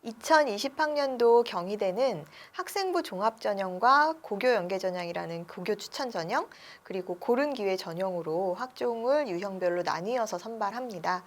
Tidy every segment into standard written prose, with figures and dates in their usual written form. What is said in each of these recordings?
2020학년도 경희대는 학생부 종합전형과 고교 연계전형이라는 고교 추천전형, 그리고 고른기회 전형으로 학종을 유형별로 나뉘어서 선발합니다.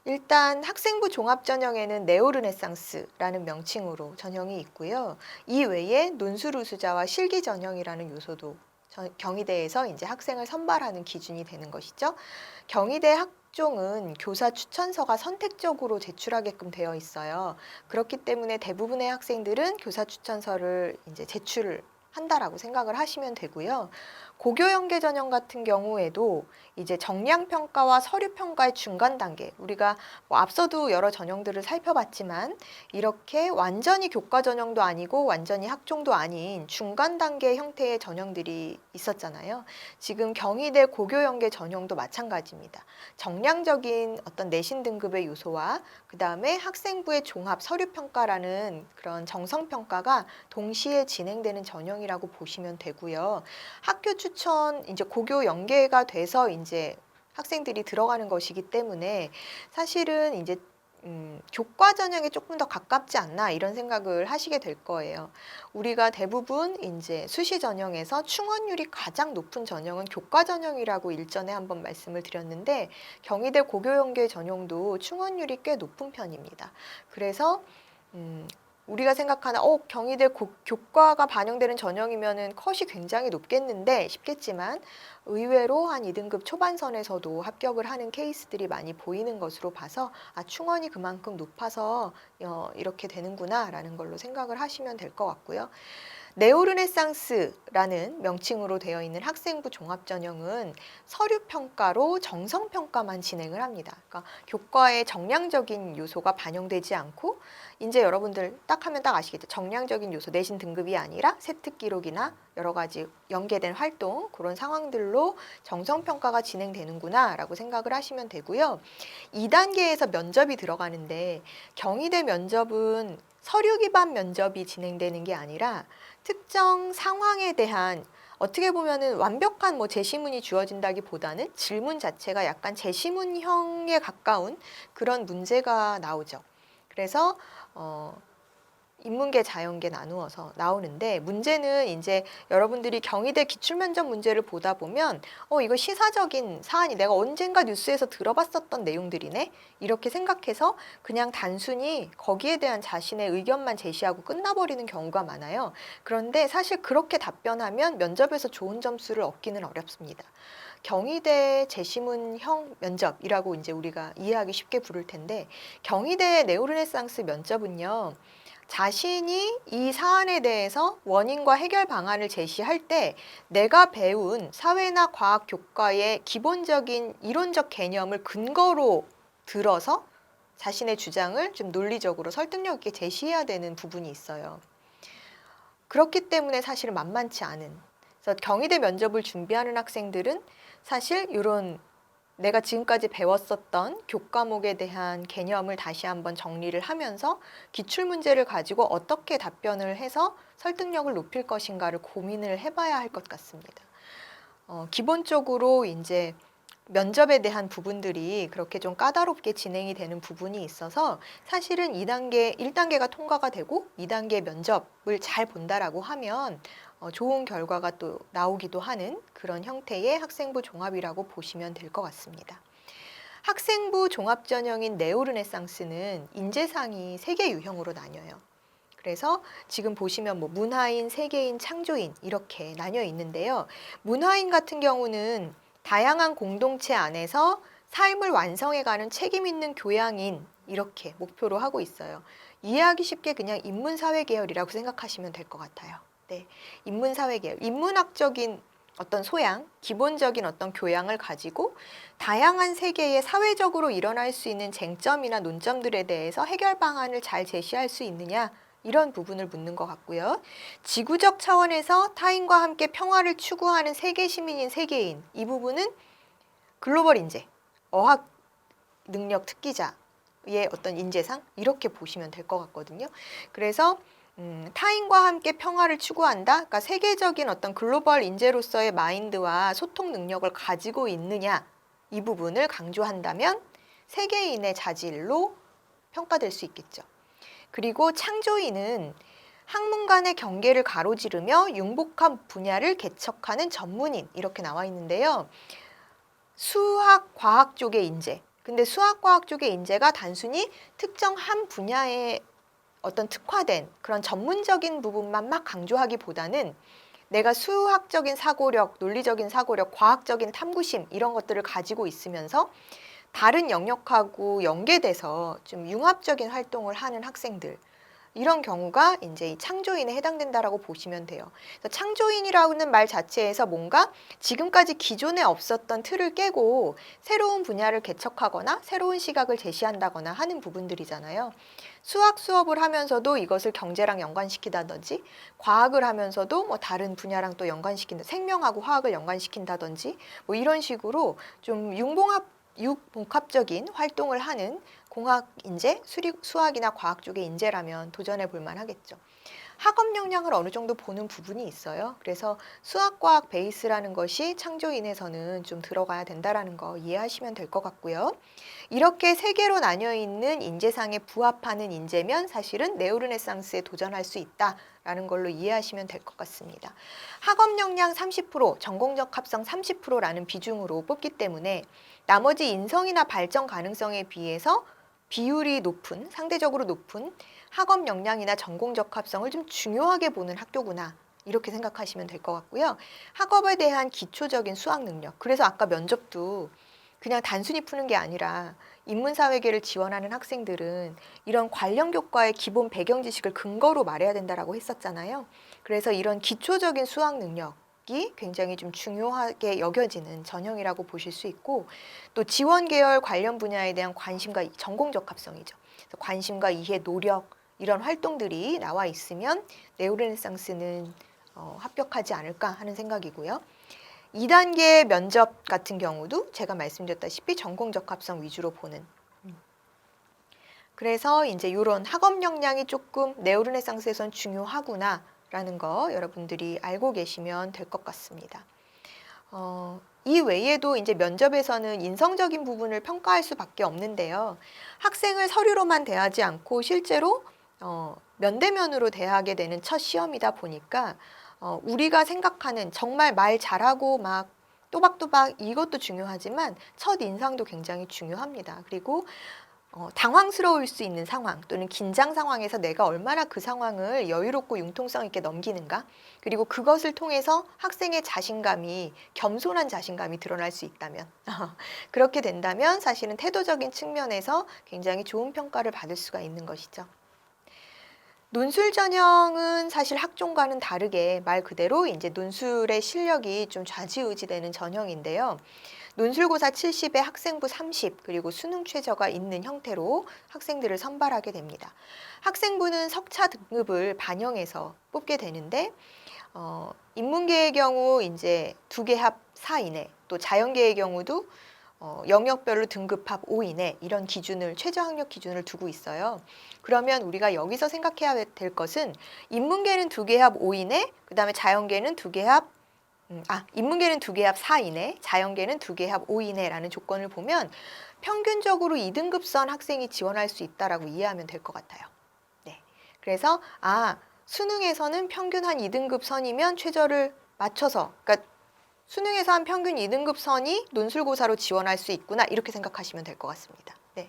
일단 학생부 종합전형에는 네오르네상스라는 명칭으로 전형이 있고요. 이 외에 논술우수자와 실기전형이라는 요소도 경희대에서 이제 학생을 선발하는 기준이 되는 것이죠. 경희대 학종은 교사 추천서가 선택적으로 제출하게끔 되어 있어요. 그렇기 때문에 대부분의 학생들은 교사 추천서를 이제 제출을 한다라고 생각을 하시면 되고요. 고교 연계 전형 같은 경우에도 이제 정량 평가와 서류 평가의 중간 단계, 우리가 뭐 앞서도 여러 전형들을 살펴봤지만 이렇게 완전히 교과 전형도 아니고 완전히 학종도 아닌 중간 단계 형태의 전형들이 있었잖아요. 지금 경희대 고교 연계 전형도 마찬가지입니다. 정량적인 어떤 내신 등급의 요소와 그 다음에 학생부의 종합 서류 평가라는 그런 정성 평가가 동시에 진행되는 전형이라고 보시면 되고요. 학교 추천 이제 고교 연계가 돼서 이제 학생들이 들어가는 것이기 때문에 사실은 이제 교과 전형에 조금 더 가깝지 않나 이런 생각을 하시게 될 거예요. 우리가 대부분 이제 수시 전형에서 충원율이 가장 높은 전형은 교과 전형이라고 일전에 한번 말씀을 드렸는데 경희대 고교 연계 전형도 충원율이 꽤 높은 편입니다. 그래서 우리가 생각하는 경희대 교과가 반영되는 전형이면은 컷이 굉장히 높겠는데 싶겠지만 의외로 한 2등급 초반선에서도 합격을 하는 케이스들이 많이 보이는 것으로 봐서 충원이 그만큼 높아서 이렇게 되는구나 라는 걸로 생각을 하시면 될 것 같고요. 네오르네상스라는 명칭으로 되어 있는 학생부 종합전형은 서류평가로 정성평가만 진행을 합니다. 그러니까 교과의 정량적인 요소가 반영되지 않고 이제 여러분들 딱 하면 딱 아시겠죠. 정량적인 요소, 내신 등급이 아니라 세특 기록이나 여러 가지 연계된 활동 그런 상황들로 정성평가가 진행되는구나 라고 생각을 하시면 되고요. 2단계에서 면접이 들어가는데 경희대 면접은 서류 기반 면접이 진행되는 게 아니라 특정 상황에 대한 어떻게 보면은 완벽한 뭐 제시문이 주어진다기보다는 질문 자체가 약간 제시문형에 가까운 그런 문제가 나오죠. 그래서 인문계, 자연계 나누어서 나오는데 문제는 이제 여러분들이 경희대 기출면접 문제를 보다 보면 이거 시사적인 사안이 내가 언젠가 뉴스에서 들어봤었던 내용들이네 이렇게 생각해서 그냥 단순히 거기에 대한 자신의 의견만 제시하고 끝나버리는 경우가 많아요. 그런데 사실 그렇게 답변하면 면접에서 좋은 점수를 얻기는 어렵습니다. 경희대 제시문형 면접이라고 이제 우리가 이해하기 쉽게 부를 텐데 경희대 네오르네상스 면접은요. 자신이 이 사안에 대해서 원인과 해결 방안을 제시할 때 내가 배운 사회나 과학 교과의 기본적인 이론적 개념을 근거로 들어서 자신의 주장을 좀 논리적으로 설득력 있게 제시해야 되는 부분이 있어요. 그렇기 때문에 사실은 만만치 않은. 그래서 경희대 면접을 준비하는 학생들은 사실 이런 내가 지금까지 배웠었던 교과목에 대한 개념을 다시 한번 정리를 하면서 기출문제를 가지고 어떻게 답변을 해서 설득력을 높일 것인가를 고민을 해봐야 할 것 같습니다. 기본적으로 이제 면접에 대한 부분들이 그렇게 좀 까다롭게 진행이 되는 부분이 있어서 사실은 1단계가 통과가 되고 2단계 면접을 잘 본다라고 하면 좋은 결과가 또 나오기도 하는 그런 형태의 학생부 종합이라고 보시면 될 것 같습니다. 학생부 종합전형인 네오르네상스는 인재상이 3개 유형으로 나뉘어요. 그래서 지금 보시면 뭐 문화인, 세계인, 창조인 이렇게 나뉘어 있는데요. 문화인 같은 경우는 다양한 공동체 안에서 삶을 완성해가는 책임 있는 교양인 이렇게 목표로 하고 있어요. 이해하기 쉽게 그냥 인문사회계열이라고 생각하시면 될 것 같아요. 네, 인문사회계열, 인문학적인 어떤 소양, 기본적인 어떤 교양을 가지고 다양한 세계에 사회적으로 일어날 수 있는 쟁점이나 논점들에 대해서 해결 방안을 잘 제시할 수 있느냐 이런 부분을 묻는 것 같고요. 지구적 차원에서 타인과 함께 평화를 추구하는 세계 시민인 세계인 이 부분은 글로벌 인재, 어학 능력 특기자의 어떤 인재상 이렇게 보시면 될 것 같거든요. 그래서 타인과 함께 평화를 추구한다. 그러니까 세계적인 어떤 글로벌 인재로서의 마인드와 소통 능력을 가지고 있느냐 이 부분을 강조한다면 세계인의 자질로 평가될 수 있겠죠. 그리고 창조인은 학문 간의 경계를 가로지르며 융복한 분야를 개척하는 전문인 이렇게 나와 있는데요. 수학, 과학 쪽의 인재. 근데 수학, 과학 쪽의 인재가 단순히 특정 한 분야에 어떤 특화된 그런 전문적인 부분만 막 강조하기보다는 내가 수학적인 사고력, 논리적인 사고력, 과학적인 탐구심 이런 것들을 가지고 있으면서 다른 영역하고 연계돼서 좀 융합적인 활동을 하는 학생들 이런 경우가 이제 이 창조인에 해당된다라고 보시면 돼요. 그래서 창조인이라는 말 자체에서 뭔가 지금까지 기존에 없었던 틀을 깨고 새로운 분야를 개척하거나 새로운 시각을 제시한다거나 하는 부분들이잖아요. 수학 수업을 하면서도 이것을 경제랑 연관시키다든지 과학을 하면서도 뭐 다른 분야랑 또 연관시킨다, 생명하고 화학을 연관시킨다든지 뭐 이런 식으로 좀 융복합적인 활동을 하는 공학 인재, 수학이나 과학 쪽의 인재라면 도전해 볼 만하겠죠. 학업 역량을 어느 정도 보는 부분이 있어요. 그래서 수학과학 베이스라는 것이 창조인에서는 좀 들어가야 된다라는 거 이해하시면 될 것 같고요. 이렇게 세 개로 나뉘어 있는 인재상에 부합하는 인재면 사실은 네오르네상스에 도전할 수 있다라는 걸로 이해하시면 될 것 같습니다. 학업 역량 30%, 전공적 합성 30%라는 비중으로 뽑기 때문에 나머지 인성이나 발전 가능성에 비해서 비율이 높은, 상대적으로 높은 학업 역량이나 전공적 합성을 좀 중요하게 보는 학교구나. 이렇게 생각하시면 될 것 같고요. 학업에 대한 기초적인 수학 능력. 그래서 아까 면접도 그냥 단순히 푸는 게 아니라 인문사회계를 지원하는 학생들은 이런 관련 교과의 기본 배경 지식을 근거로 말해야 된다라고 했었잖아요. 그래서 이런 기초적인 수학 능력이 굉장히 좀 중요하게 여겨지는 전형이라고 보실 수 있고 또 지원 계열 관련 분야에 대한 관심과 전공적 합성이죠. 그래서 관심과 이해, 노력 이런 활동들이 나와 있으면 네오르네상스는 합격하지 않을까 하는 생각이고요. 2단계 면접 같은 경우도 제가 말씀드렸다시피 전공적 합성 위주로 보는. 그래서 이제 이런 학업 역량이 조금 네오르네상스에선 중요하구나라는 거 여러분들이 알고 계시면 될 것 같습니다. 이 외에도 이제 면접에서는 인성적인 부분을 평가할 수밖에 없는데요. 학생을 서류로만 대하지 않고 실제로 면대면으로 대하게 되는 첫 시험이다 보니까 우리가 생각하는 정말 말 잘하고 막 또박또박 이것도 중요하지만 첫 인상도 굉장히 중요합니다. 그리고 당황스러울 수 있는 상황 또는 긴장 상황에서 내가 얼마나 그 상황을 여유롭고 융통성 있게 넘기는가 그리고 그것을 통해서 학생의 자신감이 겸손한 자신감이 드러날 수 있다면 그렇게 된다면 사실은 태도적인 측면에서 굉장히 좋은 평가를 받을 수가 있는 것이죠. 논술 전형은 사실 학종과는 다르게 말 그대로 이제 논술의 실력이 좀 좌지우지되는 전형인데요. 논술고사 70에 학생부 30 그리고 수능 최저가 있는 형태로 학생들을 선발하게 됩니다. 학생부는 석차 등급을 반영해서 뽑게 되는데 인문계의 경우 이제 2개 합 4 이내, 또 자연계의 경우도 영역별로 등급합 5 이내 이런 기준을 최저 학력 기준을 두고 있어요. 그러면 우리가 여기서 생각해야 될 것은 인문계는 2개 합 5 이내, 그다음에 자연계는 2개 합 인문계는 2개 합 4 이내, 자연계는 2개 합 5 이내라는 조건을 보면 평균적으로 2등급선 학생이 지원할 수 있다라고 이해하면 될 것 같아요. 네. 그래서 수능에서는 평균 한 2등급 선이면 최저를 맞춰서 그러니까 수능에서 한 평균 2등급 선이 논술고사로 지원할 수 있구나 이렇게 생각하시면 될 것 같습니다. 네.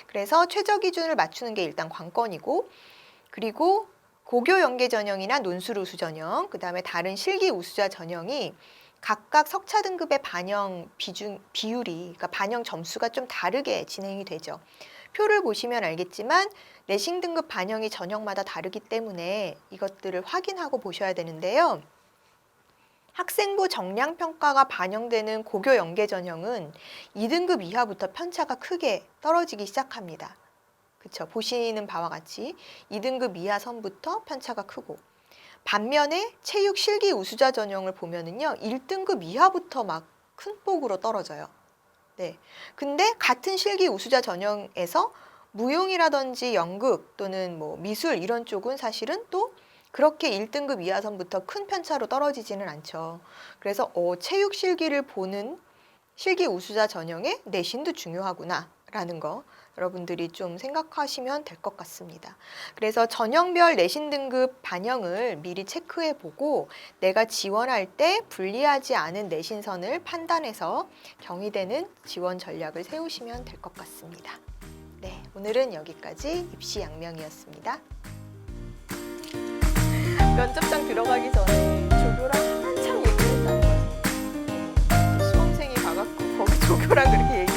그래서 최저 기준을 맞추는 게 일단 관건이고 그리고 고교 연계 전형이나 논술 우수 전형, 그다음에 다른 실기 우수자 전형이 각각 석차 등급의 반영 비율이 그러니까 반영 점수가 좀 다르게 진행이 되죠. 표를 보시면 알겠지만 내신 등급 반영이 전형마다 다르기 때문에 이것들을 확인하고 보셔야 되는데요. 학생부 정량 평가가 반영되는 고교 연계 전형은 2등급 이하부터 편차가 크게 떨어지기 시작합니다. 그쵸? 보시는 바와 같이 2등급 이하 선부터 편차가 크고 반면에 체육 실기 우수자 전형을 보면은요 1등급 이하부터 막 큰 폭으로 떨어져요. 네. 근데 같은 실기 우수자 전형에서 무용이라든지 연극 또는 뭐 미술 이런 쪽은 사실은 또 그렇게 1등급 이하 선부터 큰 편차로 떨어지지는 않죠. 그래서 체육 실기를 보는 실기 우수자 전형의 내신도 중요하구나 라는 거 여러분들이 좀 생각하시면 될 것 같습니다. 그래서 전형별 내신 등급 반영을 미리 체크해 보고 내가 지원할 때 불리하지 않은 내신선을 판단해서 경희대는 지원 전략을 세우시면 될 것 같습니다. 네, 오늘은 여기까지 입시양명이었습니다. 면접장 들어가기 전에 조교랑 한참 얘기했다는 거예요. 수험생이 가갖고 거기 조교랑 그렇게 얘기